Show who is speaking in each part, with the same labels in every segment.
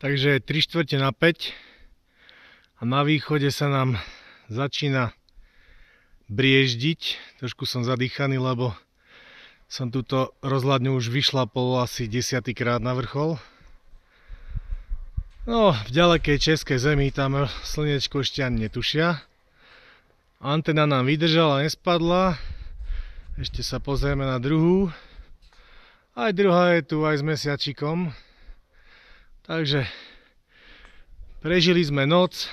Speaker 1: Takže je 3/4 na 5 a na východe sa nám začína brieždiť. Trošku som zadýchaný, lebo som túto rozhľadňu už vyšlapol asi 10. krát na vrchol. No, v ďalekej českej zemi tam slniečko ešte ani netušia. Antena nám vydržala, nespadla. Ešte sa pozrieme na druhú. Aj druhá je tu, aj s mesiačikom. Takže prežili sme noc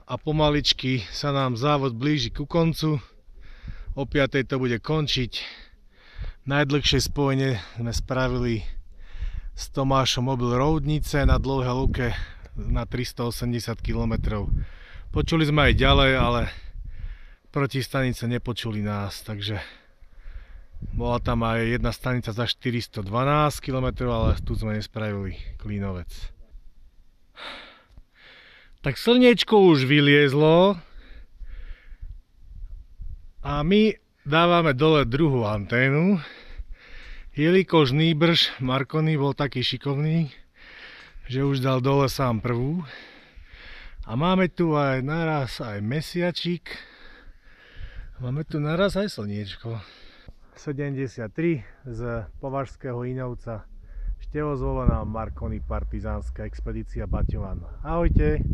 Speaker 1: a pomaličky sa nám závod blíži ku koncu. O 5:00 to bude končiť. Najdlhšie spojenie sme spravili s Tomášom mobil Roudnice na Dlouhé Lúke na 380 km. Počuli sme aj ďalej, ale protistanice nepočuli nás, takže bola tam aj jedna stanica za 412 km, ale tu sme nespravili Klínovec. Tak slniečko už vyliezlo a my dávame dole druhú anténu. Jelikož Nýbrž Marconi bol taký šikovný, že už dal dole sám prvú. A máme tu aj naraz aj mesiačik. Máme tu naraz aj slniečko. 73 z Považského Inovca. Števozvolená Marconi partizánska expedícia Baťovan. Ahojte!